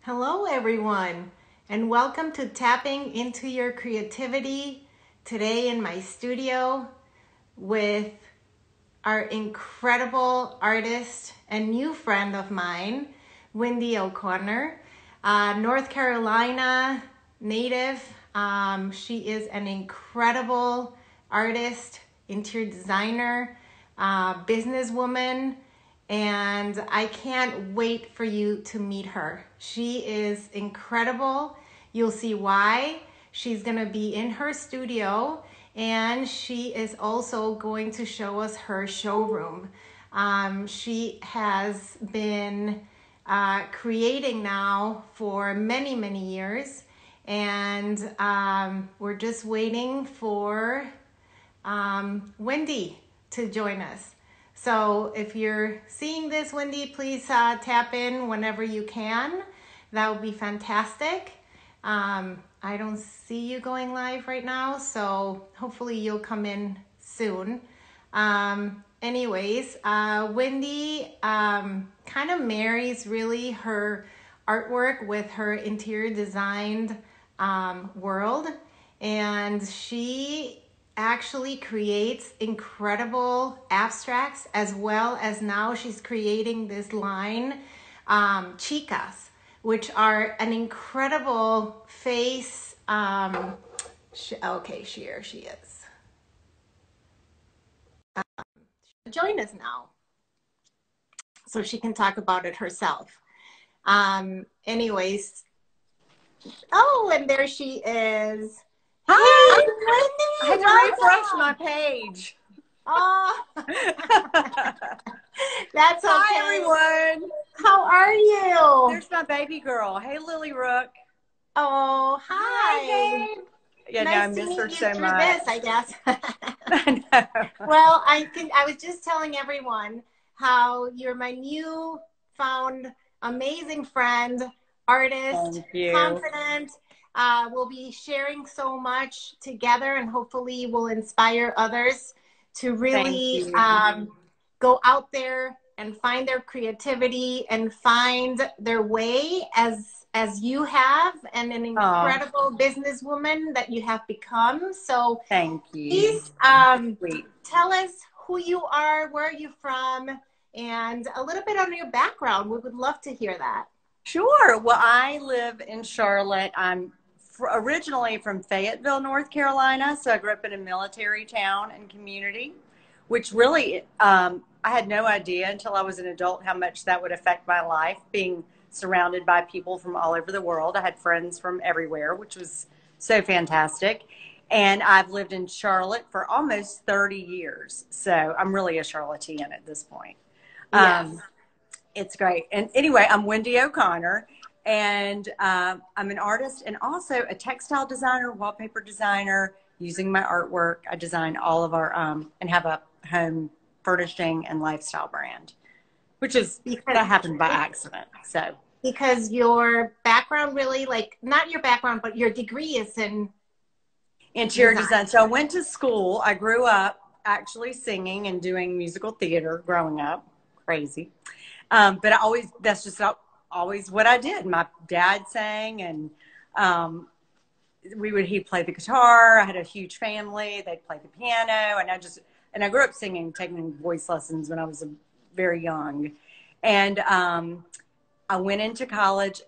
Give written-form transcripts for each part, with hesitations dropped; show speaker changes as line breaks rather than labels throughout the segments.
Hello, everyone, and welcome to Tapping into Your Creativity. Today in my studio with our incredible artist and new friend of mine, Wendy O'Connor, North Carolina native. She is an incredible artist, interior designer, businesswoman, and I can't wait for you to meet her. She is incredible. You'll see why. She's going to be in her studio, and she is also going to show us her showroom. She has been creating now for many, many years, and we're just waiting for Wendy to join us. So if you're seeing this, Wendy, please tap in whenever you can. That would be fantastic. I don't see you going live right now, so hopefully you'll come in soon. Wendy kind of marries really her artwork with her interior designed world, and she actually creates incredible abstracts, as well as now she's creating this line, Chicas, which are an incredible face. Here she is. Join us now so she can talk about it herself. Anyways, oh, and there she is.
Hi,
Hey, Wendy,
I had to refresh my page.
Oh, that's okay.
Hi, everyone.
How are you?
There's my baby girl. Hey, Lily Rook.
Oh, hi.
Babe. Yeah,
Nice
no, I
to
miss
meet
her
you
so
through
much.
this, I guess.
I know.
Well, I was just telling everyone how you're my new found amazing friend, artist,
Thank you.
confident. We'll be sharing so much together, and hopefully we'll inspire others to really go out there and find their creativity and find their way as you have, and an incredible businesswoman that you have become. So
thank you.
please tell us who you are, where are you from, and a little bit on your background. We would love to hear that.
Sure. Well, I live in Charlotte. I'm originally from Fayetteville, North Carolina. So I grew up in a military town and community, which really, I had no idea until I was an adult how much that would affect my life, being surrounded by people from all over the world. I had friends from everywhere, which was so fantastic. And I've lived in Charlotte for almost 30 years. So I'm really a Charlottean at this point.
Yes.
It's great. And anyway, I'm Wendy O'Connor, and I'm an artist and also a textile designer, wallpaper designer. Using my artwork, I design all of our and have a home furnishing and lifestyle brand, which is that happened by accident. So
because your background really, like, not your background, but your degree is in
interior design. So I went to school. I grew up actually singing and doing musical theater growing up. Crazy. But that's just always what I did. My dad sang, and he'd play the guitar. I had a huge family. They'd play the piano, and I grew up singing, taking voice lessons when I was very young. And I went into college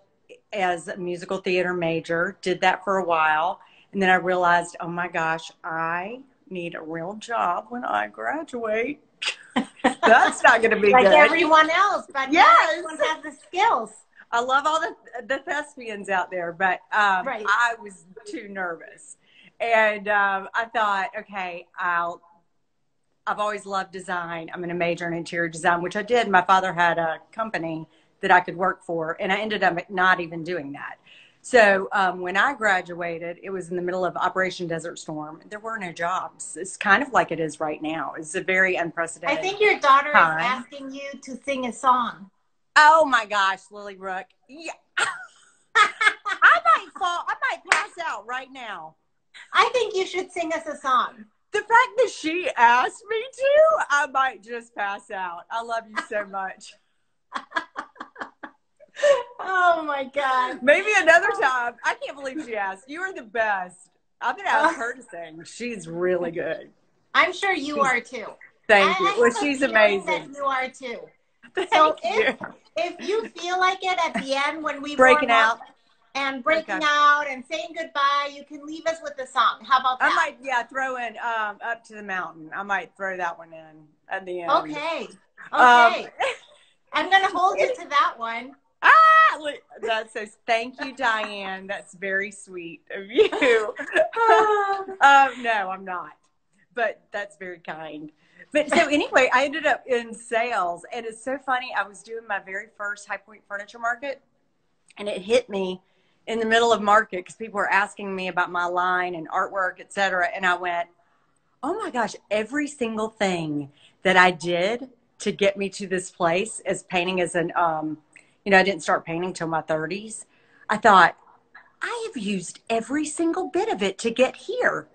as a musical theater major, did that for a while. And then I realized, oh my gosh, I need a real job when I graduate. That's not going to be
like
good.
everyone else, but
yes,
not everyone has the skills.
I love all the thespians out there, but
Right.
I was too nervous. And I thought, okay, I've always loved design. I'm going to major in interior design, which I did. My father had a company that I could work for, and I ended up not even doing that. So when I graduated, it was in the middle of Operation Desert Storm. There were no jobs. It's kind of like it is right now. It's a very unprecedented
I think your daughter
time.
is asking you to sing a song.
Oh my gosh, Lily Rook. Yeah. I might pass out right now.
I think you should sing us a song.
The fact that she asked me to, I might just pass out. I love you so much.
Oh my my God.
Maybe another time. I can't believe she asked. You are the best. I'm going to ask her to sing. She's really good.
I'm sure you are too.
Thank you. Well,
I have a
she's
feeling that
amazing.
you are too. So
Thank you.
if you feel like it at the end when we
Breaking
warm up
out.
and breaking
Okay.
out and saying goodbye, you can leave us with a song. How about
I
that?
might, yeah, throw in Up to the Mountain. I might throw that one in at the end.
Okay.
Um,
I'm going to hold you to that one.
That says, thank you, Diane. That's very sweet of you. No, I'm not. But that's very kind. But so anyway, I ended up in sales. And it's so funny. I was doing my very first High Point Furniture Market. And it hit me in the middle of market because people were asking me about my line and artwork, et cetera. And I went, oh my gosh, every single thing that I did to get me to this place as painting as an, I didn't start painting till my 30s. I thought, I have used every single bit of it to get here.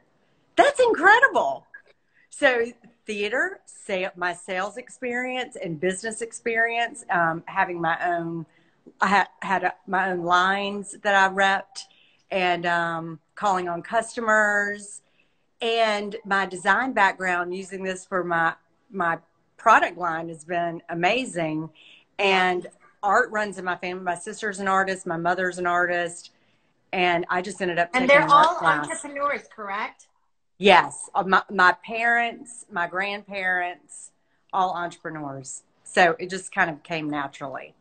That's incredible. So theater, my sales experience and business experience, having my own, I had my own lines that I repped and calling on customers, and my design background using this for my product line has been amazing. And art runs in my family. My sister's an artist, my mother's an artist, and I just ended up taking an art class.
And they're all entrepreneurs, correct?
Yes, my parents, my grandparents, all entrepreneurs. So it just kind of came naturally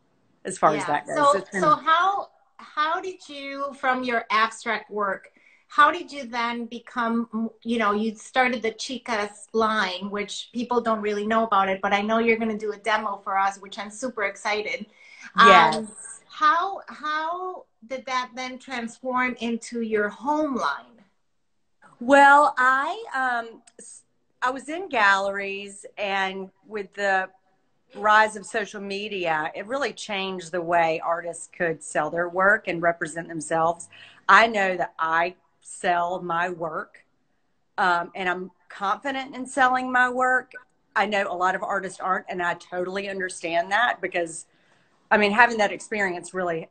as far as that goes.
So how did you, from your abstract work, how did you then become, you started the Chica line, which people don't really know about it, but I know you're going to do a demo for us, which I'm super excited.
Yes.
How did that then transform into your home line?
Well, I was in galleries, and with the rise of social media, it really changed the way artists could sell their work and represent themselves. I know that I sell my work, and I'm confident in selling my work. I know a lot of artists aren't, and I totally understand that because, having that experience really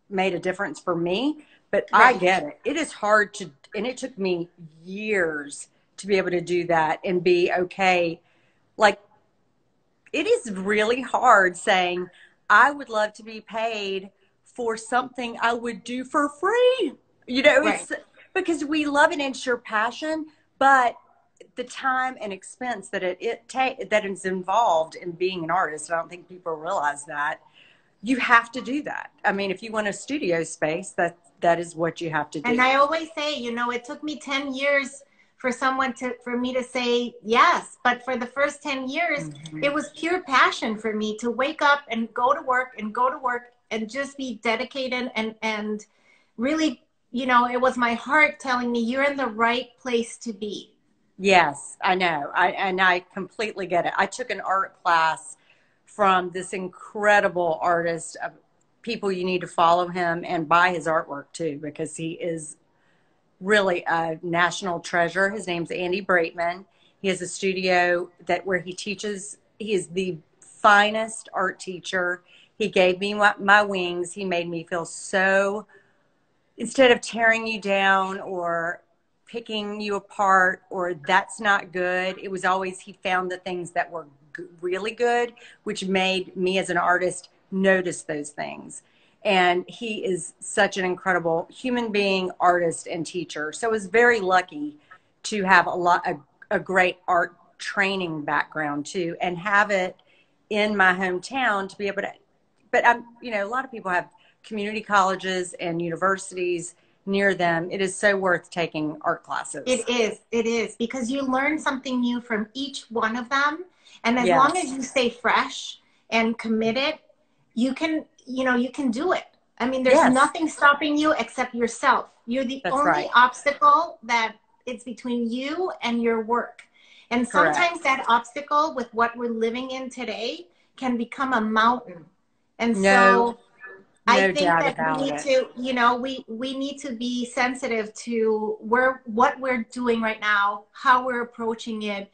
made a difference for me. But right. I get it. It is hard to, and it took me years to be able to do that and be okay. Like, it is really hard saying, I would love to be paid for something I would do for free. It's because we love it and it's your passion, but the time and expense that that is involved in being an artist, I don't think people realize that. You have to do that. If you want a studio space, that is what you have to do.
And I always say, it took me 10 years for me to say yes. But for the first 10 years, it was pure passion for me to wake up and go to work and just be dedicated and really, it was my heart telling me you're in the right place to be.
Yes, I know. I completely get it. I took an art class from this incredible artist. People, you need to follow him and buy his artwork too, because he is really a national treasure. His name's Andy Braitman. He has a studio where he teaches. He is the finest art teacher. He gave me my wings. He made me feel so, instead of tearing you down or picking you apart or that's not good, it was always, he found the things that were really good, which made me as an artist notice those things. And he is such an incredible human being, artist, and teacher. So I was very lucky to have a great art training background too, and have it in my hometown to be able to. But a lot of people have community colleges and universities near them. It is so worth taking art classes.
It is because you learn something new from each one of them, and as long as you stay fresh and committed, you can do it. There's nothing stopping you except yourself. You're the only obstacle that it's between you and your work. And sometimes that obstacle with what we're living in today can become a mountain. And so I think that we need to, we need to be sensitive to what we're doing right now, how we're approaching it,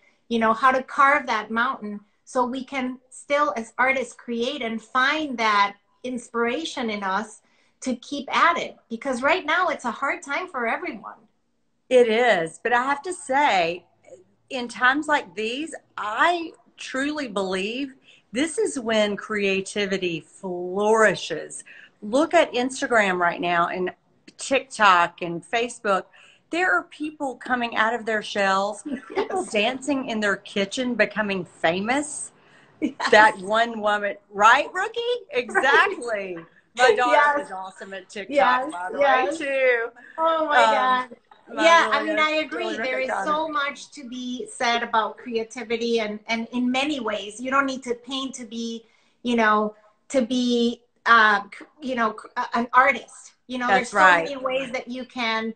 how to carve that mountain so we can still as artists create and find that inspiration in us to keep at it, because right now it's a hard time for everyone.
It is. But I have to say, in times like these, I truly believe this is when creativity flourishes. Look at Instagram right now and TikTok and Facebook. There are people coming out of their shells, people dancing in their kitchen, becoming famous.
Yes.
That one woman, right, Rookie? Exactly. My daughter is awesome at TikTok, by the way, too.
Oh my God. Yeah, I mean, I agree.
Really
There is so much to be said about creativity, and in many ways, you don't need to paint to be, you know, to be, an artist. You know, there's so many ways that you can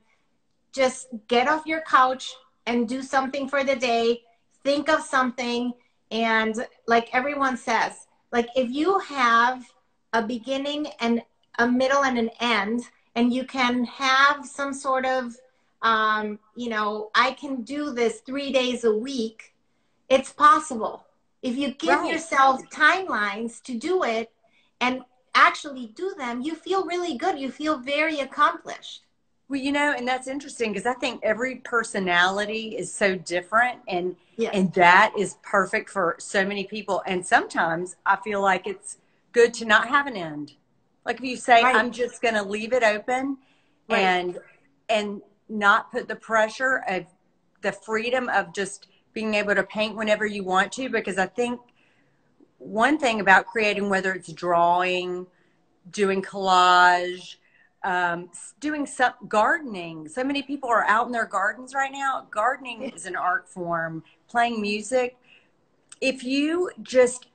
just get off your couch and do something for the day, think of something, and like everyone says, like if you have a beginning and a middle and an end, and you can have some sort of, I can do this 3 days a week, it's possible. If you give yourself timelines to do it and actually do them, you feel really good. You feel very accomplished.
Well, and that's interesting because I think every personality is so different, and that is perfect for so many people. And sometimes I feel like it's good to not have an end. Like if you say, I'm just going to leave it open and not put the pressure of the freedom of just being able to paint whenever you want to. Because I think one thing about creating, whether it's drawing, doing collage, doing some gardening. So many people are out in their gardens right now. Gardening is an art form. Playing music. If you just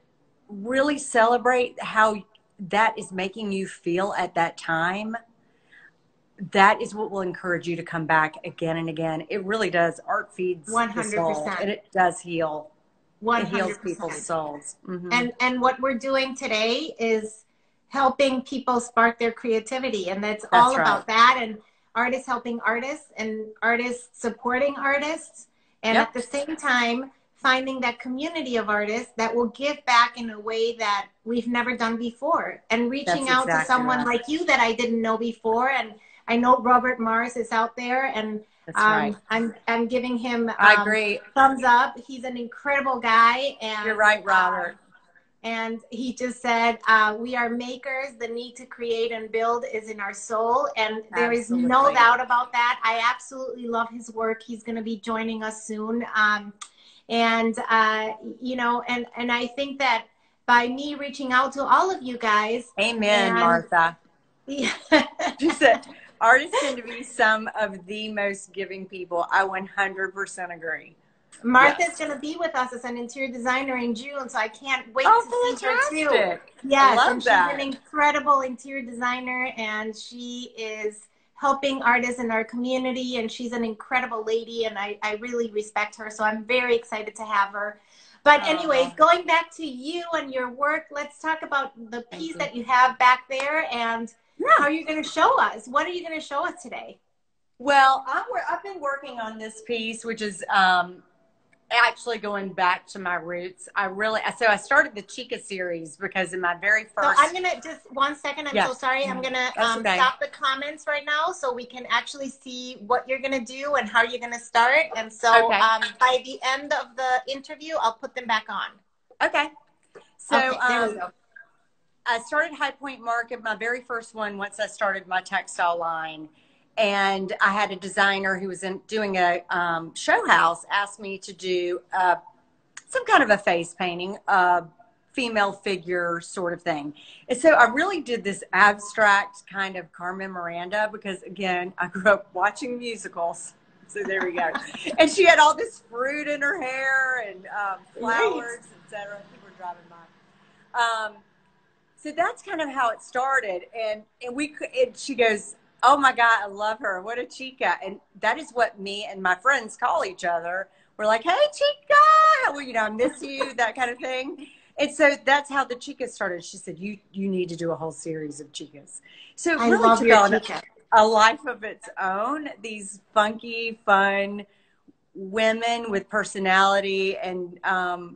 really celebrate how that is making you feel at that time, that is what will encourage you to come back again and again. It really does. Art feeds 100%. The soul, and it does heal. 100%. It heals people's souls. Mm-hmm.
And what we're doing today is helping people spark their creativity, and that's all about that, and artists helping artists and artists supporting artists, and at the same time finding that community of artists that will give back in a way that we've never done before, and reaching out to someone like you that I didn't know before. And I know Robert Mars is out there, and I'm giving him
I agree.
Thumbs up. He's an incredible guy. And
you're right, Robert.
And he just said, we are makers. The need to create and build is in our soul. And there is no doubt about that. I absolutely love his work. He's going to be joining us soon. And I think that by me reaching out to all of you guys.
Amen, Martha.
Yeah.
She said, artists tend to be some of the most giving people. I 100% agree.
Martha's going to be with us as an interior designer in June, so I can't wait to see her too. Yes, and she's an incredible interior designer, and she is helping artists in our community, and she's an incredible lady, and I really respect her, so I'm very excited to have her. But anyways, going back to you and your work, let's talk about the piece that you have back there, and how you're going to show us. What are you going to show us today?
Well, I've been working on this piece, which is actually going back to my roots. I started the Chica series because in my very first.
So I'm gonna just 1 second. I'm so sorry. I'm gonna stop the comments right now so we can actually see what you're gonna do and how you're gonna start. And so by the end of the interview, I'll put them back on.
Okay. So there we go. I started High Point Market, my very first one, once I started my textile line. And I had a designer who was doing a show house asked me to do some kind of a face painting, female figure sort of thing. And so I really did this abstract kind of Carmen Miranda because, again, I grew up watching musicals. So there we go. And she had all this fruit in her hair and flowers, etc. People were driving by. So that's kind of how it started. And she goes, oh my God, I love her. What a Chica. And that is what me and my friends call each other. We're like, hey, Chica, I miss you, that kind of thing. And so that's how the Chica started. She said, you need to do a whole series of Chicas. So it really took on a life of its own. These funky, fun women with personality, and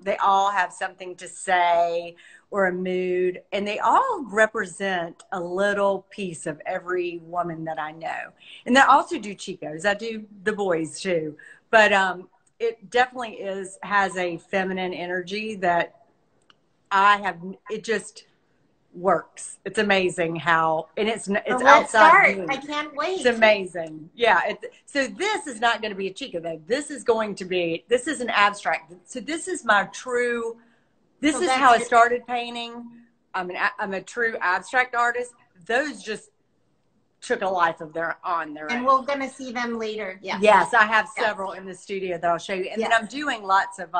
they all have something to say. or a mood, and they all represent a little piece of every woman that I know. And I also do Chicos. I do the boys too, but it definitely has a feminine energy that I have. It just works. It's amazing how, and it's
Let's
outside
start.
of me.
I can't wait.
It's amazing. Yeah. So this is not going to be a Chica though. This is an abstract. So this is my true, this is how I started painting. I'm a true abstract artist. Those just took a life of their own.
And we're going to see them later. Yes.
Yes. I have several in the studio that I'll show you. And then I'm doing lots of,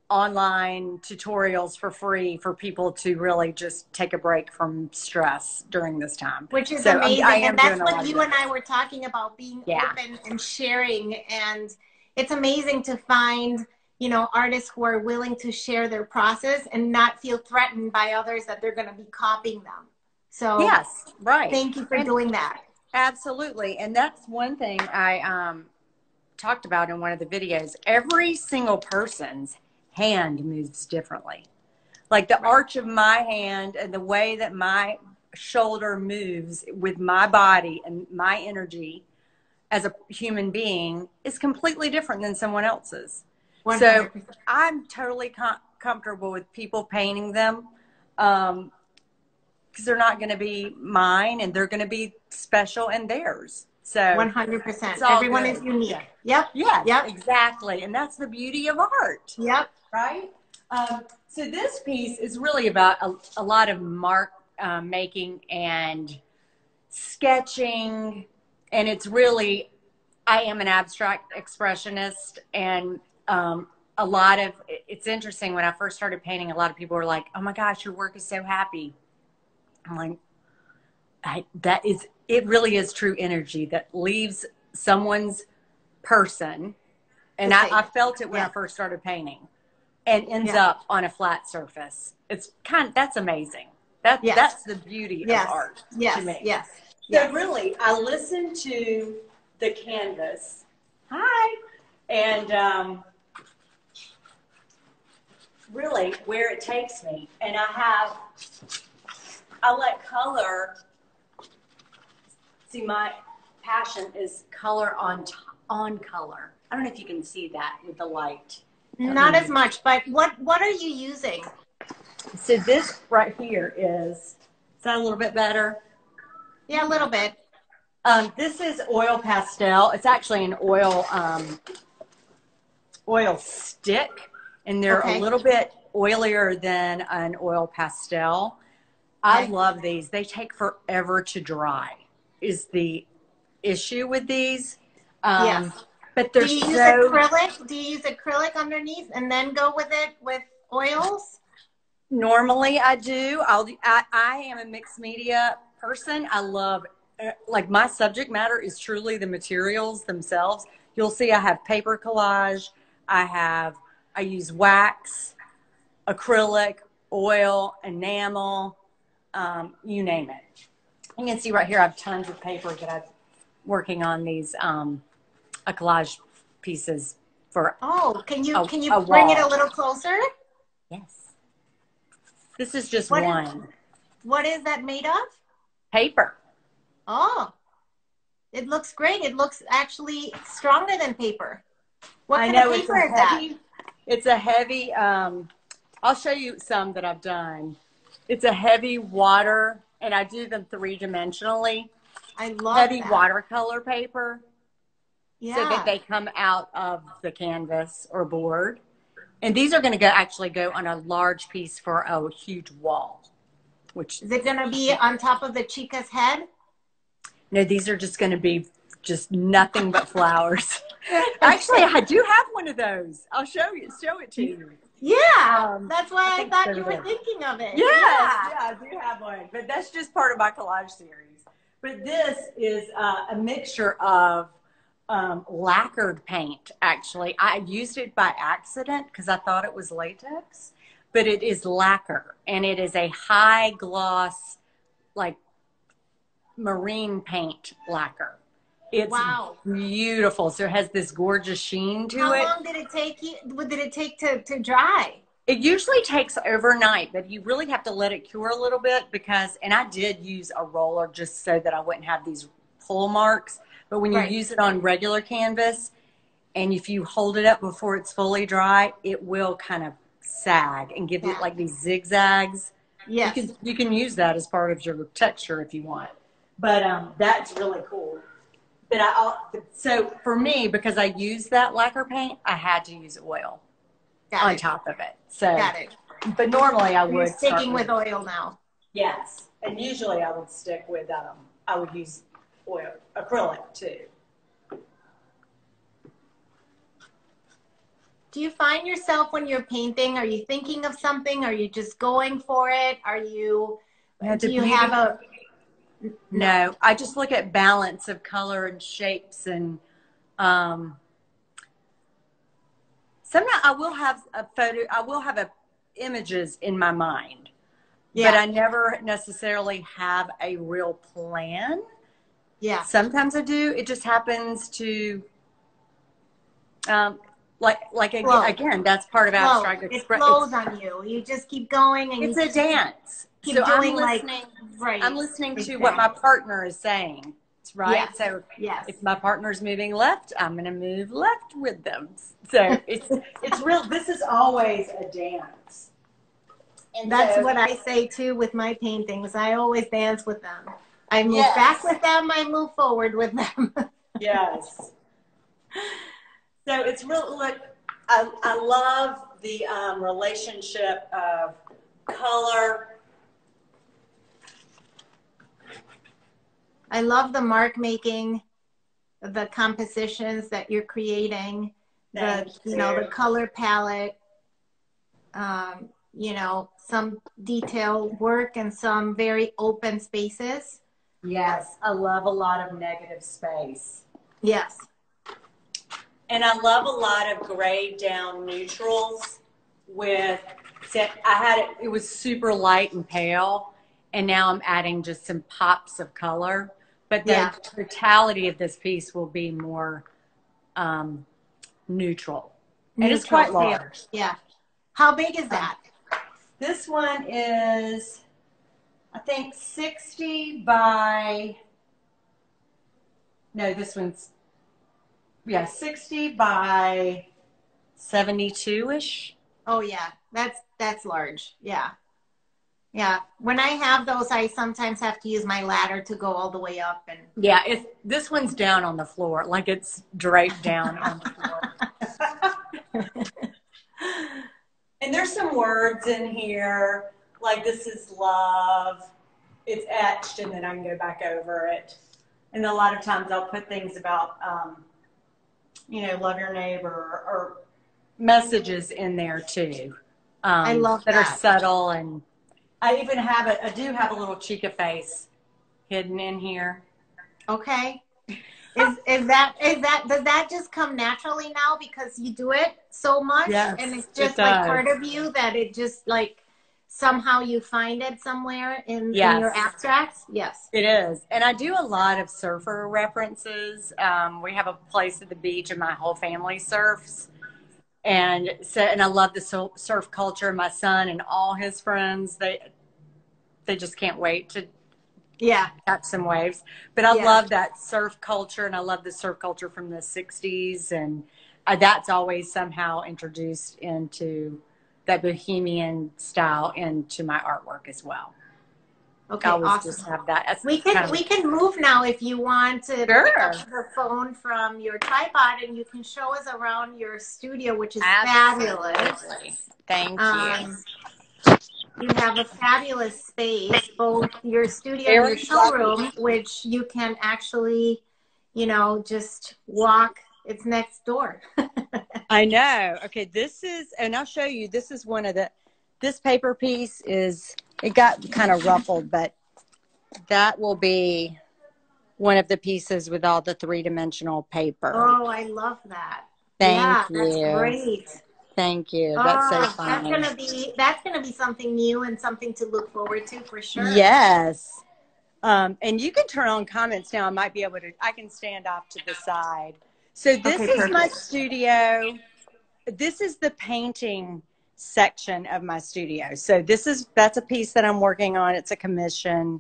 online tutorials for free for people to really just take a break from stress during this time.
Which is amazing. And that's what you and I were talking about, being open and sharing. And it's amazing to find, you know, artists who are willing to share their process and not feel threatened by others that they're going to be copying them. So
yes, right.
Thank you for doing that.
Absolutely. And that's one thing I talked about in one of the videos. Every single person's hand moves differently. Like the arch of my hand and the way that my shoulder moves with my body and my energy as a human being is completely different than someone else's. 100%. So I'm totally comfortable with people painting them because they're not going to be mine and they're going to be special and theirs. So
100%. Everyone is unique. Yep.
Yeah. Yep. Exactly. And that's the beauty of art.
Yep.
Right? So this piece is really about a lot of mark making and sketching. And it's really, I am an abstract expressionist. And it's interesting, when I first started painting, a lot of people were like, oh my gosh, your work is so happy. I'm like, it really is true energy that leaves someone's person. And I felt it when I first started painting. And ends up on a flat surface. It's that's amazing. That's the beauty of art to me.
Yes.
So really, I listen to the canvas. Hi. And really where it takes me. And I let color, see, my passion is color on color. I don't know if you can see that with the light.
Not as much, but what are you using?
So this right here is that a little bit better?
Yeah, a little bit.
This is oil pastel. It's actually an oil stick, and they're a little bit oilier than an oil pastel. I love these. They take forever to dry is the issue with these.
Yes.
But they're
Do you use acrylic? Do you use acrylic underneath and then go with it with oils?
Normally I do. I am a mixed media person. I love, like, my subject matter is truly the materials themselves. You'll see I have paper collage. I use wax, acrylic, oil, enamel, you name it. You can see right here I have tons of paper that I'm working on these a collage pieces for.
Oh, can you bring it a little closer?
Yes. This is just one.
What is that made of?
Paper.
Oh, it looks great. It looks actually stronger than paper. What kind of paper is that?
It's a heavy, I'll show you some that I've done. It's a heavy water, and I do them 3-dimensionally.
I love
heavy watercolor paper.
Yeah.
So that they come out of the canvas or board. And these are going to actually go on a large piece for a huge wall. Which
is it going to be on top of the Chica's head?
No, these are just going to be just nothing but flowers. Actually, I do have one of those. I'll show it to you.
Yeah, that's why I thought you were thinking of it.
Yes, yeah, I do have one. But that's just part of my collage series. But this is a mixture of lacquered paint, actually. I used it by accident because I thought it was latex, but it is lacquer, and it is a high gloss, like marine paint lacquer. It's beautiful. So it has this gorgeous sheen to it.
How long did it take to dry?
It usually takes overnight, but you really have to let it cure a little bit because, and I did use a roller just so that I wouldn't have these pull marks. But when you
Right.
use it on regular canvas, and if you hold it up before it's fully dry, it will kind of sag and give it
Yeah.
like these zigzags.
Yes.
You can use that as part of your texture if you want. But that's really cool. But so for me, because I use that lacquer paint, I had to use oil
Got
on
it.
top of it. So,
Got it.
but normally I
You're
would start
sticking with oil now.
yes, and usually I would stick with I would use oil acrylic too.
Do you find yourself when you're painting, are you thinking of something? Are you just going for it? Do you have a...
No, I just look at balance of color and shapes and sometimes I will have images in my mind,
Yeah.
but I never necessarily have a real plan.
Yeah.
Sometimes I do. It just happens to, again, that's part of abstract
It
expression.
flows on you. You just keep going and
It's a dance.
keep
So
doing right.
I'm listening to
Exactly.
what my partner is saying, right?
Yes.
So
Yes.
if my partner's moving left, I'm going to move left with them. So it's real. This is always a dance. And
that's what I say too with my paintings. I always dance with them. I move back with them. I move forward with them.
Yes. So it's real. Look, I love the relationship of color.
I love the mark making, the compositions that you're creating, the color palette, some detailed work and some very open spaces.
Yes, I love a lot of negative space.
Yes.
And I love a lot of grayed down neutrals it was super light and pale, and now I'm adding just some pops of color. But the totality of this piece will be more neutral. And it's quite large.
Yeah. How big is that?
This one is, I think, 60 by, no, this one's, 60 by 72-ish.
Oh, yeah. That's large. Yeah. Yeah. When I have those, I sometimes have to use my ladder to go all the way up. And
yeah, this one's down on the floor, like it's draped down on the floor. And there's some words in here, like this is love. It's etched, and then I can go back over it. And a lot of times I'll put things about, love your neighbor or messages in there too.
I love that.
Are subtle, and I do have a little Chica face hidden in here.
Okay. Does that just come naturally now because you do it so much?
Yes,
and it's just like part of you that it just like somehow you find it somewhere in your abstracts? Yes.
It is. And I do a lot of surfer references. We have a place at the beach and my whole family surfs. And I love the surf culture. My son and all his friends, they just can't wait to catch some waves. But I love that surf culture, and I love the surf culture from the 60s. And that's always somehow introduced into that bohemian style into my artwork as well.
Okay,
awesome. Just have that.
We can move now if you want to pick up the phone from your tripod, and you can show us around your studio, which is fabulous.
Thank you.
You have a fabulous space, both your studio and your showroom, which you can actually, just walk. It's next door.
I know. Okay, and I'll show you, this is this paper piece it got kind of ruffled, but that will be one of the pieces with all the three-dimensional paper.
Oh, I love that.
Thank you.
That's great.
Thank you. That's so fun.
That's gonna be something new and something to look forward to for sure.
Yes. And you can turn on comments now. I can stand off to the side. So this is my studio. This is the painting section of my studio. So that's a piece that I'm working on. It's a commission.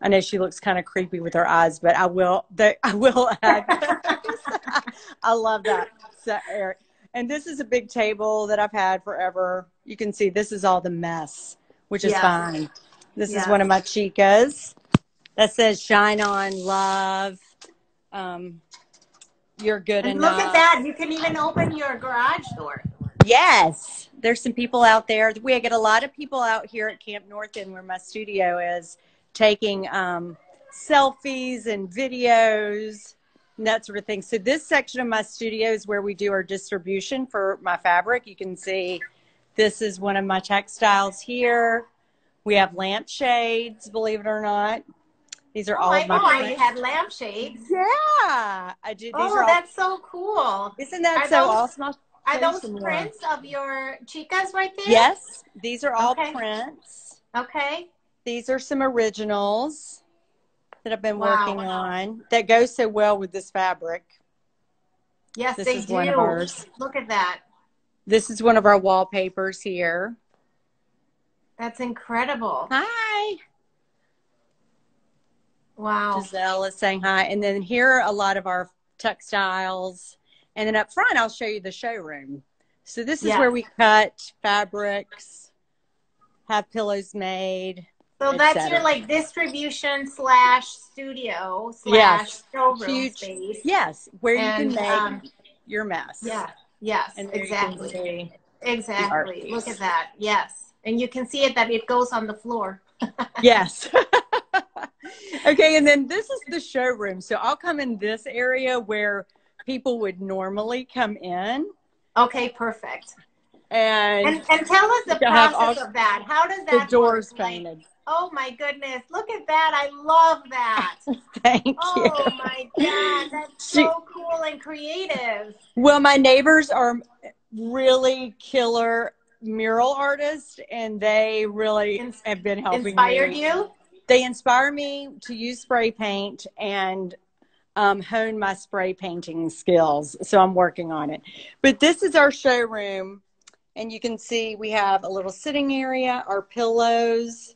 I know she looks kind of creepy with her eyes, but I will add. I love that. So, and this is a big table that I've had forever. You can see this is all the mess, which is fine. This is one of my Chicas that says "Shine on, love." You're good
And
enough.
look at that. You can even open your garage door.
Yes. There's some people out there. We get a lot of people out here at Camp North End, where my studio is, taking selfies and videos and that sort of thing. So this section of my studio is where we do our distribution for my fabric. You can see this is one of my textiles here. We have lampshades, believe it or not. These are all of my
prints. You had lampshades.
Yeah, I do. These are
that's so cool.
Isn't that so awesome?
Are those prints of your Chicas right there?
Yes, these are all prints.
Okay.
These are some originals that I've been working on that go so well with this fabric.
Yes,
this
they
is
do.
One of ours.
Look at that.
This is one of our wallpapers here.
That's incredible.
Hi.
Wow.
Giselle is saying hi. And then here are a lot of our textiles. And then up front, I'll show you the showroom. So this is where we cut fabrics, have pillows made.
So that's your like distribution / studio / showroom space.
Yes, where you can make your mess.
Yeah. Yes.
And
exactly. Exactly. Look at that. Yes. And you can see it that it goes on the floor.
Yes. Okay, and then this is the showroom. So I'll come in this area where people would normally come in.
Okay, perfect.
And
tell us the process of that. How does that
the doors painted?
Oh my goodness, look at that. I love that.
Thank you.
Oh my God, that's so cool and creative.
Well, my neighbors are really killer mural artists, and they really have been helping
Inspired you?
They inspire me to use spray paint and hone my spray painting skills. So I'm working on it. But this is our showroom, and you can see we have a little sitting area, our pillows.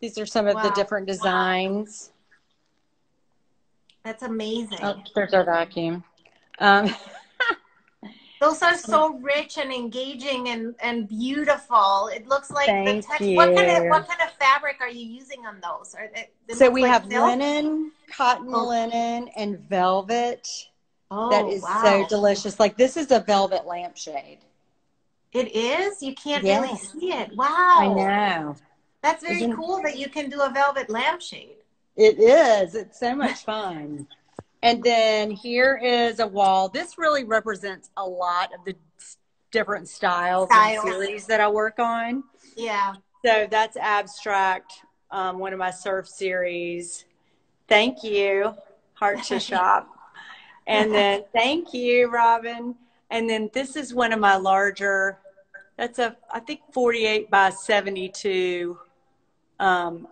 These are some of the different designs.
That's amazing.
Oh, there's our vacuum.
Those are so rich and engaging and beautiful. It looks like the texture. What kind of fabric are you using on those?
So we have linen, cotton linen, and velvet.
Oh,
that is so delicious. Like this is a velvet lampshade.
It is? You can't really see it. Wow.
I know.
That's very cool that you can do a velvet lampshade.
It is. It's so much fun. And then here is a wall. This really represents a lot of the different styles and series that I work on.
Yeah.
So that's abstract, one of my surf series. Thank you, Heart to Shop. And then thank you, Robin. And then this is one of my larger, that's I think 48 by 72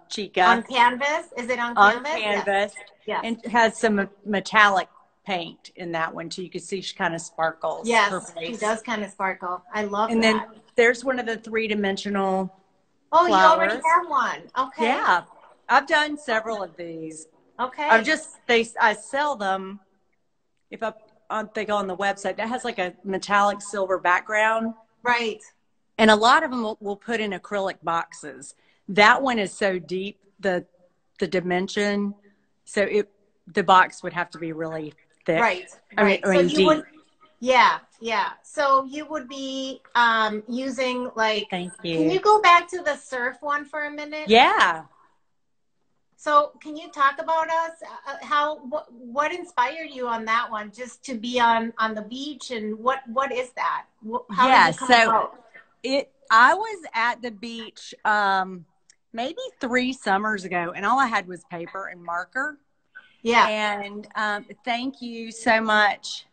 Chica.
On canvas? Is it on canvas?
On canvas.
Yes.
And it has some metallic paint in that one too. You can see she kind of sparkles.
Yes, she does kind of sparkle. I love that.
And then there's one of the 3-dimensional
flowers.
You already
have one. Okay.
Yeah. I've done several of these.
Okay.
I sell them if they go on the website. That has like a metallic silver background.
Right.
And a lot of them will put in acrylic boxes. That one is so deep, the dimension, so the box would have to be really thick.
Right.
I mean deep.
Yeah. So you would be using like.
Thank you.
Can you go back to the surf one for a minute?
Yeah.
So can you talk about what inspired you on that one, just to be on the beach, and what is that? How did it come about?
I was at the beach maybe 3 summers ago, and all I had was paper and marker.
Yeah.
And thank you so much.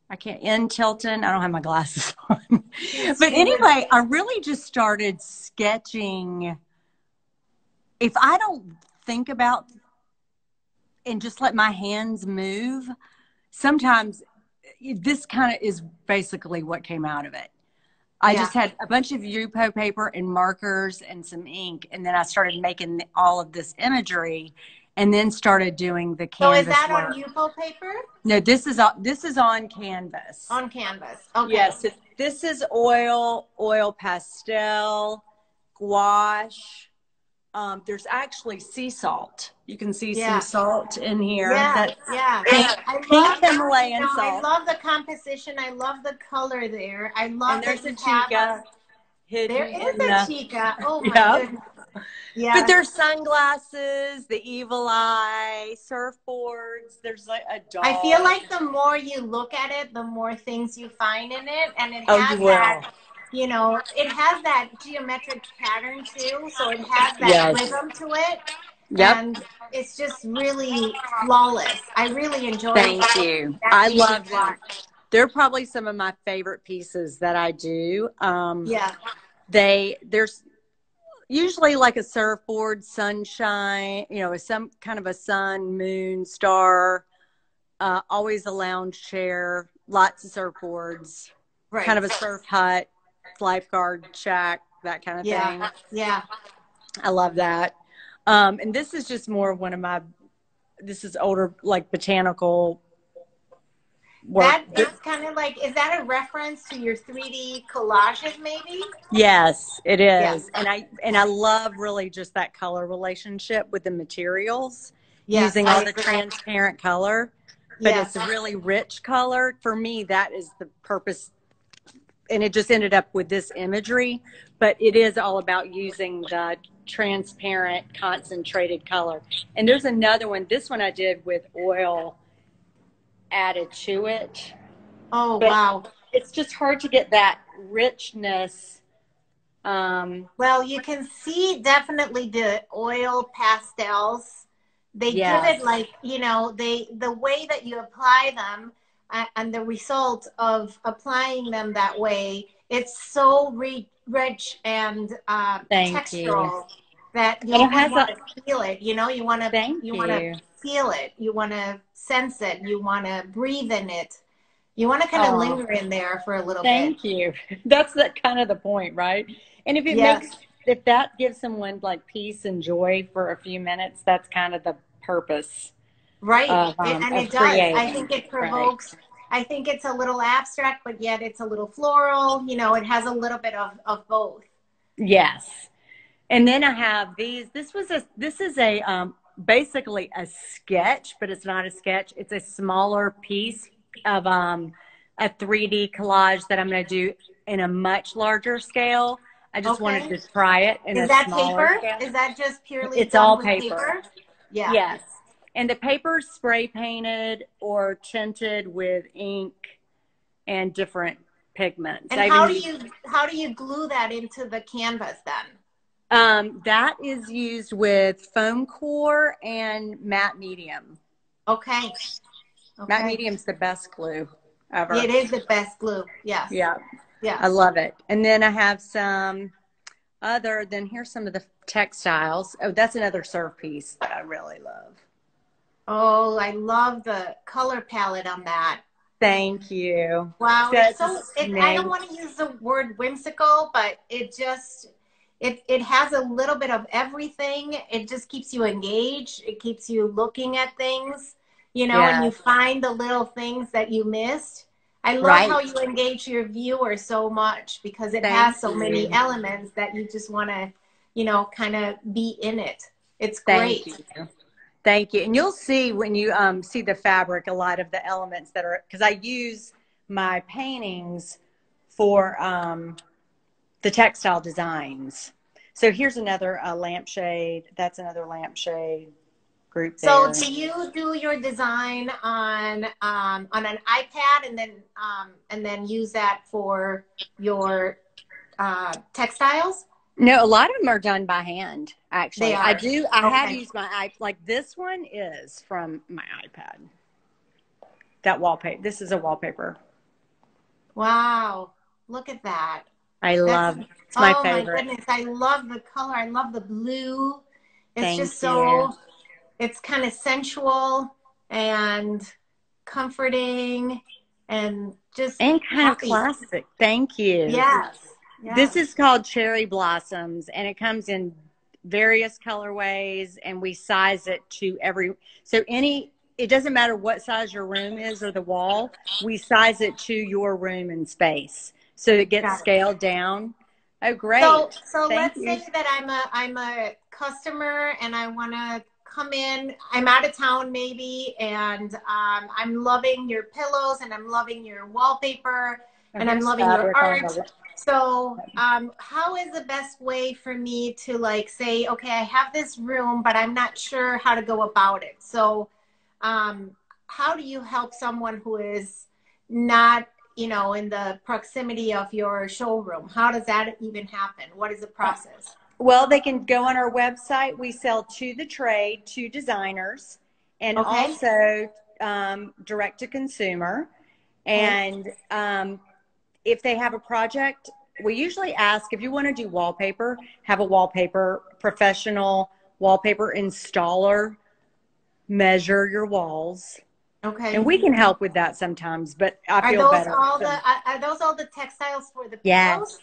I can't, in Tilton. I don't have my glasses on. But anyway, I really just started sketching. If I don't think about and just let my hands move, sometimes this kind of is basically what came out of it. I just had a bunch of Yupo paper and markers and some ink, and then I started making all of this imagery, and then started doing the
So is
canvas
that
work.
on Yupo paper?
No, this is on canvas.
On canvas. Okay.
Yes, this is oil pastel, gouache. There's actually sea salt. You can see some salt in here.
Yeah,
Pink Himalayan
I
salt.
love the composition. I love the color there. I love
And there's
that
a Chica.
There is a Chica. Oh my goodness. Yeah.
But there's sunglasses, the evil eye, surfboards. There's like a dog.
I feel like the more you look at it, the more things you find in it, and it has that. It has that geometric pattern too, so it has that rhythm to it.
Yep.
And it's just really flawless. I really enjoy it.
Thank you. I love them. They're probably some of my favorite pieces that I do. There's usually like a surfboard, sunshine, some kind of a sun, moon, star, always a lounge chair, lots of surfboards, kind of a surf hut, lifeguard shack, that kind of thing.
Yeah.
I love that. And this is just more of one of my, this is older, like botanical work.
That is kind of like, is that a reference to your 3D collages maybe?
Yes, it is. Yeah. And I love really just that color relationship with the materials, using all the transparent color, but it's a really rich color. For me, that is the purpose. And it just ended up with this imagery, but it is all about using the transparent concentrated color. And there's another one. This one I did with oil added to it.
Oh, wow.
It's just hard to get that richness.
Well, you can see definitely the oil pastels. They give it like, the way that you apply them and the result of applying them that way, it's so rich and textural that you want to feel it. You want to feel it. You want to sense it. You want to breathe in it. You want to kind of linger in there for a little bit.
Thank you. That's kind of the point, right? And if it if that gives someone like peace and joy for a few minutes, that's kind of the purpose.
Right. And it does. I think it provokes, I think it's a little abstract, but yet it's a little floral. It has a little bit of both. Yes.
And then I have these. This is a basically a sketch, but it's not a sketch. It's a smaller piece of a 3D collage that I'm going to do in a much larger scale. I just wanted to try it in a smaller scale.
Is that just purely
It's all paper? Yeah. Yes. And the paper is spray painted or tinted with ink and different pigments.
And how do you glue that into the canvas then?
That is used with foam core and matte medium.
Okay.
Matte medium's the best glue ever.
It is the best glue. Yes.
Yeah. Yeah. I love it. And then I have some here's some of the textiles. Oh, that's another surf piece that I really love.
Oh, I love the color palette on that.
Thank you.
Wow. I don't want to use the word whimsical, but it has a little bit of everything. It just keeps you engaged. It keeps you looking at things, and you find the little things that you missed. I love how you engage your viewer so much because it has so many elements that you just want to, kind of be in it. It's great.
Thank you. And you'll see when you see the fabric, a lot of the elements that are, because I use my paintings for the textile designs. So here's another lampshade. That's another lampshade group there.
So do you do your design on an iPad and then use that for your textiles?
No, a lot of them are done by hand, actually.
They are.
I have used my iPad. Like this one is from my iPad. That wallpaper. This is a wallpaper.
Wow. Look at that.
It's my favorite.
Oh my goodness. I love the color. I love the blue. It's it's kind of sensual and comforting and just
kind of classic. Thank you.
Yes. Yeah.
This is called Cherry Blossoms, and it comes in various colorways, and we size it to it doesn't matter what size your room is or the wall, we size it to your room and space. So it gets
Got it.
scaled down. Oh,
So,
great.
so
Thank
let's
you.
say that I'm a customer and I want to come in. I'm out of town maybe, and I'm loving your pillows and I'm loving your wallpaper
Oh,
and I'm
here's
loving your
fabric on
art.
the.
So, how is the best way for me to like say, okay, I have this room, but I'm not sure how to go about it. So, um, how do you help someone who is not, in the proximity of your showroom? How does that even happen? What is the process?
Well, they can go on our website. We sell to the trade, to designers, and
Okay.
also direct to consumer.
Okay.
And if they have a project, we usually ask if you want to do wallpaper, have a wallpaper professional wallpaper installer measure your walls. And
Okay.
we can help with that sometimes, but I
Are
feel
those
better.
all the are those all the textiles for the
Yes.
pillows?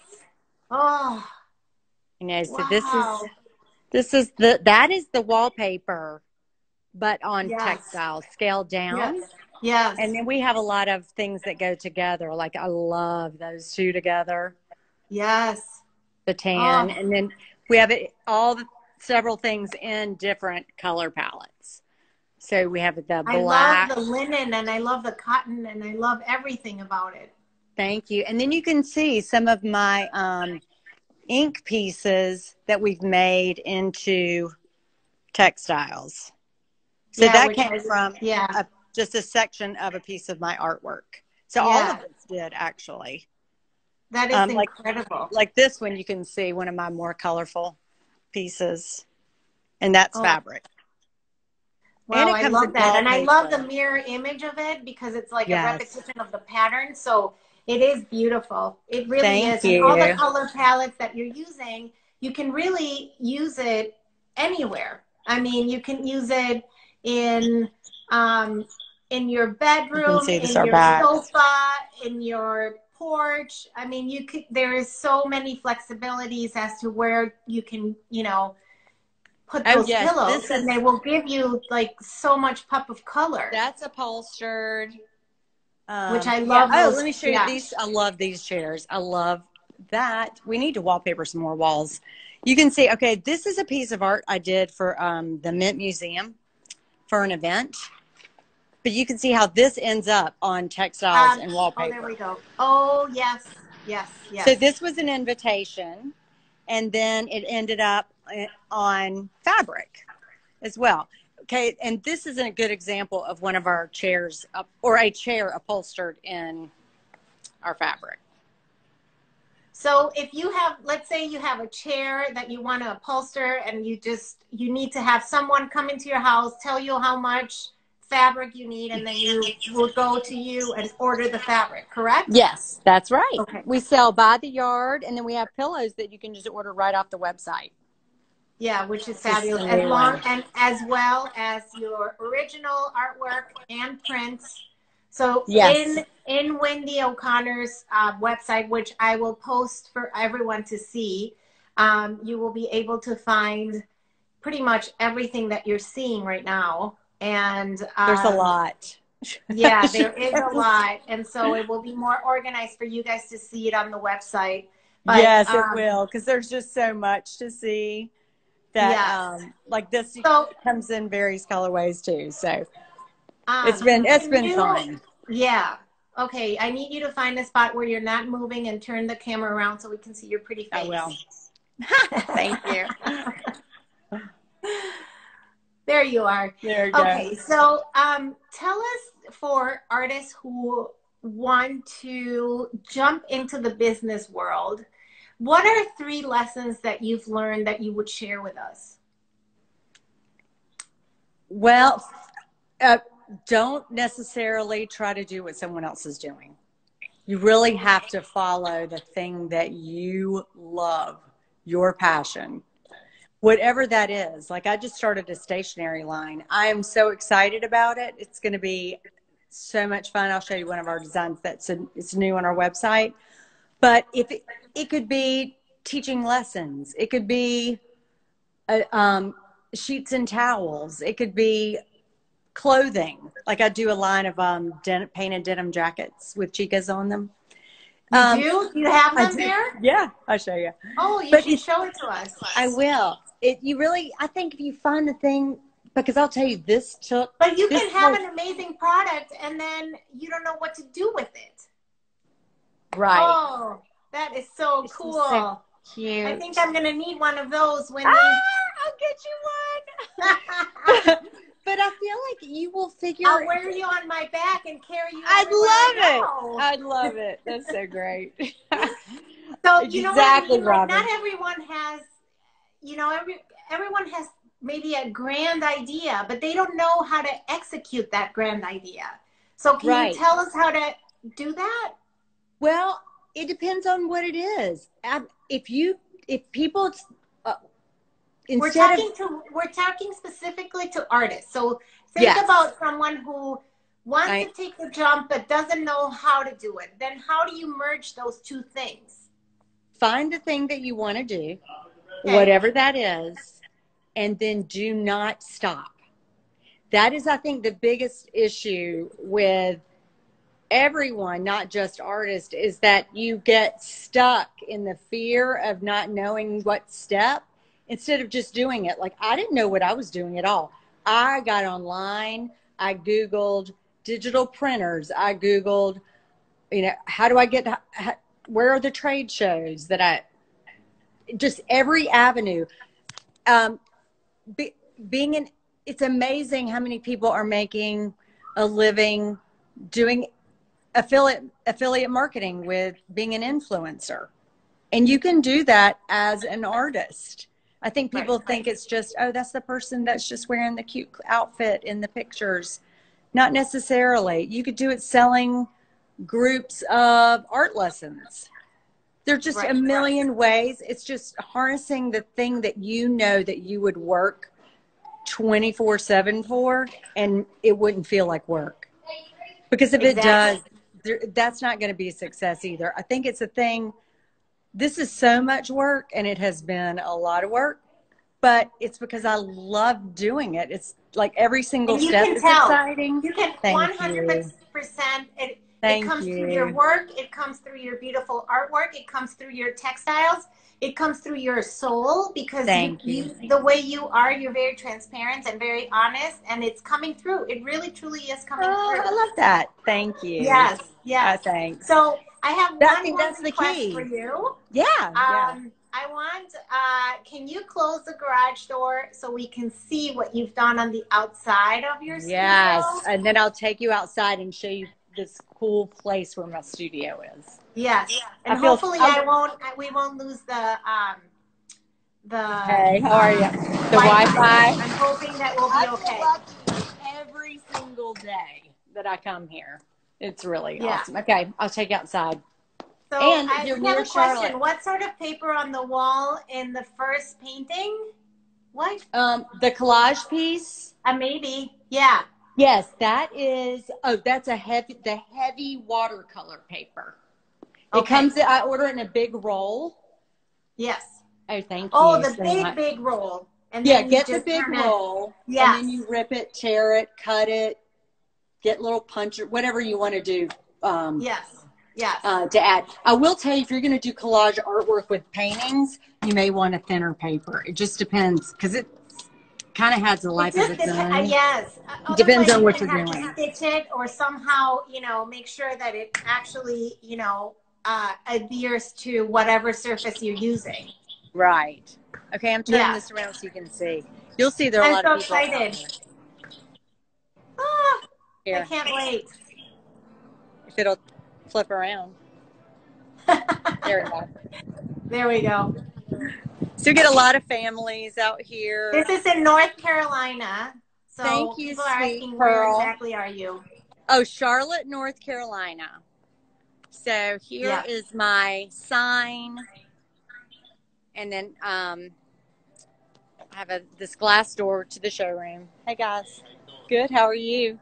Oh,
So this is
wow.
that is the wallpaper, but on
Yes.
textiles scaled
Yes.
down. And
Yes.
then we have a lot of things that go together. Like I love those two together,
Yes.
the tan,
Oh,
and then we have several things in different color palettes. So we have the
I love
black.
the linen and I love the cotton and I love everything about it.
Thank you. And then you can see some of my ink pieces that we've made into textiles. So
Yeah,
that
which
came
I
from
yeah.
just a section of a piece of my artwork. So all of
Yeah.
us did actually.
That is
Like
incredible.
this one, you can see one of my more colorful pieces, and that's
Oh,
fabric. And
wow,
it
I
comes
love
in
that. And I love the
wallpaper.
mirror image of it because it's like a
Yes.
repetition of the pattern. So it is beautiful. It really
Thank
is. And all the
you.
color palettes that you're using, you can really use it anywhere. I mean, you can use it in um, in your
You can
bedroom,
see this
in
our
your
backs.
sofa, in your porch. I mean, there is so many flexibilities as to where you can, put
Oh
those
yes,
pillows and they will give you like so much pop of color,
that's upholstered.
which I
Yeah.
love
Oh,
those.
let me show you
Yeah.
these. I love these chairs. I love that. We need to wallpaper some more walls. You can see, okay, this is a piece of art I did for the Mint Museum for an event. But you can see how this ends up on textiles and
Oh, there
wallpaper.
we go. Oh, yes. Yes.
So
Yes.
this was an invitation, and then it ended up on fabric as well. Okay, and this is a good example of one of our chairs or a chair upholstered in our fabric.
So if you have, let's say you have a chair that you want to upholster and you need to have someone come into your house, tell you how much fabric you need, and then you will go to you and order the fabric, correct?
Yes, that's right.
Okay.
We sell by the yard, and then we have pillows that you can just order right off the website.
Yeah, which is
This is
fabulous.
a
As
new
long
one.
and as well as your original artwork and prints. So
Yes.
in Wendy O'Connor's website, which I will post for everyone to see, you will be able to find pretty much everything that you're seeing right now. And
There's a lot.
yeah, there is a lot, and so it will be more organized for you guys to see it on the website. But
Yes, it will, because there's just so much to see that
yes.
like this
So
comes in various colorways too. So it's
can
been
you,
fun.
yeah. Okay, I need you to find a spot where you're not moving and turn the camera around so we can see your pretty
I
face.
will. Thank you.
There you are.
There you go.
Okay, so tell us, for artists who want to jump into the business world, what are 3 lessons that you've learned that you would share with us?
Well, don't necessarily try to do what someone else is doing. You really have to follow the thing that you love, your passion, whatever that is. Like I just started a stationery line. I am so excited about it. It's going to be so much fun. I'll show you one of our designs it's new on our website. But it could be teaching lessons. It could be sheets and towels. It could be clothing. Like I do a line of painted denim jackets with Chicas on them.
You do? Do you have them there?
Yeah, I'll show you.
Oh, you should show it to us.
I will. I think if you find the thing, because I'll tell you, this took.
But you can have an amazing product and then you don't know what to do with it.
Right.
Oh, that is so cool. So
cute.
I think I'm going to need one of those when
I'll get you one. But I feel like you will figure.
I'll wear you on my back and carry you.
I'd love it. That's so great.
So you know
exactly,
what I mean? Like, not everyone has, you know, everyone has maybe a grand idea, but they don't know how to execute that grand idea. So can you tell us how to do that?
Well, it depends on what it is. If people.
We're talking specifically to artists. So think about someone who wants to take the jump but doesn't know how to do it. Then how do you merge those two things?
Find the thing that you want to do, whatever that is, and then do not stop. That is, I think, the biggest issue with everyone, not just artists, is that you get stuck in the fear of not knowing what step. Instead of just doing it. Like, I didn't know what I was doing at all. I got online. I Googled digital printers. I Googled, how do I get, where are the trade shows just every avenue. It's amazing how many people are making a living doing affiliate marketing with being an influencer. And you can do that as an artist. I think people think it's just, oh, that's the person that's just wearing the cute outfit in the pictures. Not necessarily. You could do it selling groups of art lessons. There's just a million ways. It's just harnessing the thing that you know that you would work 24/7 for, and it wouldn't feel like work. Because if it does, that's not going to be a success either. I think it's a thing. This is so much work, and it has been a lot of work, but it's because I love doing it. It's like every single step is exciting.
You can 100%. It comes through your work. It comes through your beautiful artwork. It comes through your textiles. It comes through your soul because the way you are, you're very transparent and very honest, and it's coming through. It really, truly is coming through.
I love that. Thank you.
Yes.
Thanks.
So I have one request for you.
Yeah.
I want, can you close the garage door so we can see what you've done on the outside of your studio?
Yes, and then I'll take you outside and show you this cool place where my studio is.
Yes, and hopefully we won't lose the
Hey, how are you? The Wi-Fi?
I'm hoping that we'll be okay.
I feel lucky every single day that I come here. It's really awesome. Okay, I'll take you outside.
So I have a question. What sort of paper on the wall in the first painting? What?
The collage piece.
Maybe. Yeah.
Yes, that is. Oh, that's the heavy watercolor paper. It comes. I order it in a big roll.
Yes.
Oh, thank you.
Oh, the big roll. And then
get the big roll.
Yes.
And then you rip it, tear it, cut it, get little puncher, whatever you want to do.
Yes.
To add. I will tell you, if you're going to do collage artwork with paintings, you may want a thinner paper. It just depends because it kind of has a life of its own.
Yes.
Depends on what you're doing.
To stitch it or somehow, make sure that it actually, adheres to whatever surface you're using.
Right. Okay, I'm turning this around so you can see. You'll see there are a lot of people. I'm so excited.
I can't wait.
If it'll flip around. There we go.
There we go.
So we get a lot of families out here.
This is in North Carolina. So
thank you,
people are asking, where exactly are you?
Oh, Charlotte, North Carolina. So here is my sign. And then I have this glass door to the showroom. Hey, guys. Good. How are you?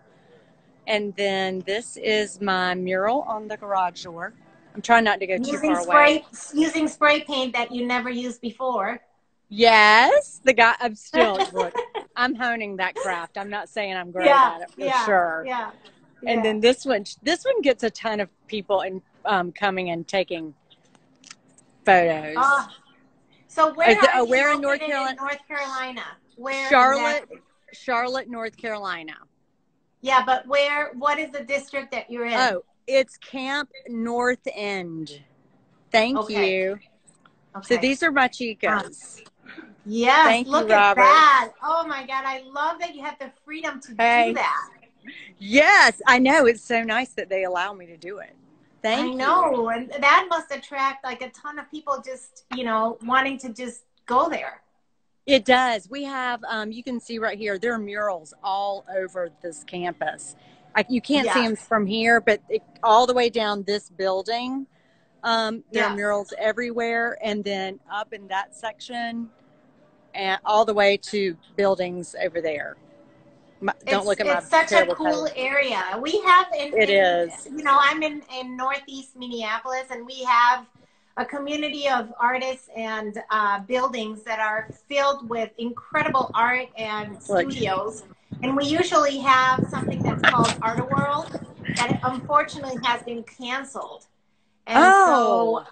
And then this is my mural on the garage door. I'm trying not to go too far away.
Using spray paint that you never used before.
Yes, the guy. I'm still. Look, I'm honing that craft. I'm not saying I'm great at it for sure.
Yeah.
And then this one gets a ton of people and coming and taking photos.
So where are you
where in
North Carolina? Where
Charlotte, North Carolina.
Yeah, but what is the district that you're in?
Oh, it's Camp North End. Thank you. Okay. So these are my Chicas.
Yes, look at that. Oh my God, I love that you have the freedom to do that.
Yes, I know. It's so nice that they allow me to do it. Thank you.
I know, and that must attract like a ton of people just, wanting to just go there.
It does. We have, you can see right here, there are murals all over this campus. You can't see them from here, but all the way down this building, there are murals everywhere. And then up in that section, and all the way to buildings over there. Don't look at my.
It's such a cool area. We have I'm in Northeast Minneapolis, and we have a community of artists and buildings that are filled with incredible art and studios. And we usually have something that's called Art World that unfortunately has been canceled. And so,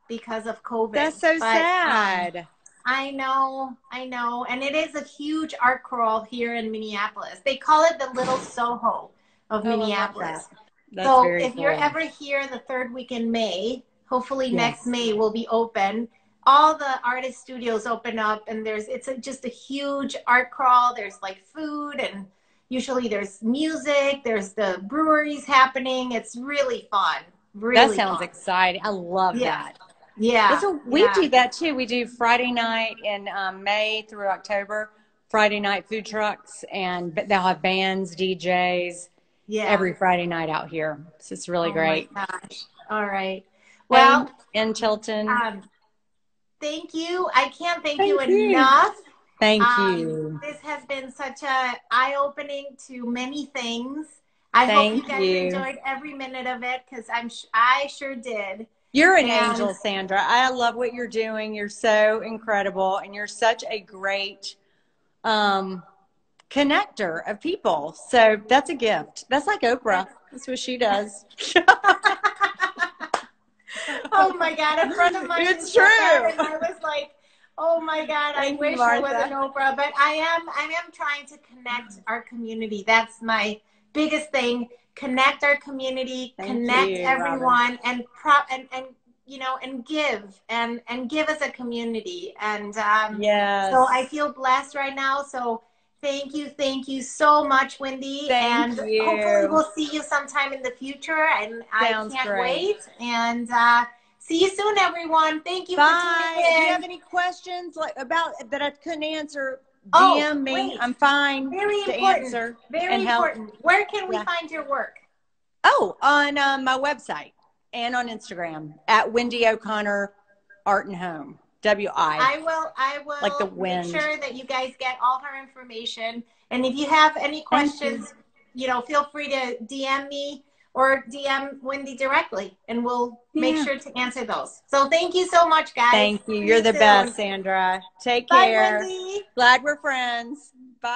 because of COVID.
That's so sad.
I know. And it is a huge art crawl here in Minneapolis. They call it the Little Soho of Minneapolis. So if you're ever here the third week in May, hopefully next May will be open. All the artist studios open up, and it's just a huge art crawl. There's like food, and usually there's music. There's the breweries happening. It's really fun.
That sounds exciting. I love that.
Yeah.
We do that too. We do Friday night in May through October, Friday night food trucks, and they'll have bands, DJs every Friday night out here. So it's really great.
Oh my gosh. All right. Well,
in Tilton.
Thank you. I can't thank you enough.
Thank you.
This has been such a eye-opening to many things. I hope you guys enjoyed every minute of it, because I sure did.
You're an angel, Sandra. I love what you're doing. You're so incredible, and you're such a great connector of people. So that's a gift. That's like Oprah. That's what she does.
Oh my God, a friend of mine.
It's true.
And I was like, oh my God, I wish I was an Oprah. But I am trying to connect our community. That's my biggest thing. Connect our community, connect everyone, and give as a community. And so I feel blessed right now. So thank you so much, Wendy. Hopefully we'll see you sometime in the future. And I can't wait. And see you soon, everyone. Thank you for tuning in.
Do you have any questions about that I couldn't answer? DM me. I'm fine to answer.
Very important. Where can we find your work?
Oh, on my website and on Instagram at Wendy O'Connor Art and Home. I will like the wind.
Make sure that you guys get all her information. And if you have any questions, feel free to DM me or DM Wendy directly, and we'll make sure to answer those. So thank you so much, guys.
Thank you. You're the best, Sandra. Take care.
Bye, Wendy.
Glad we're friends. Bye.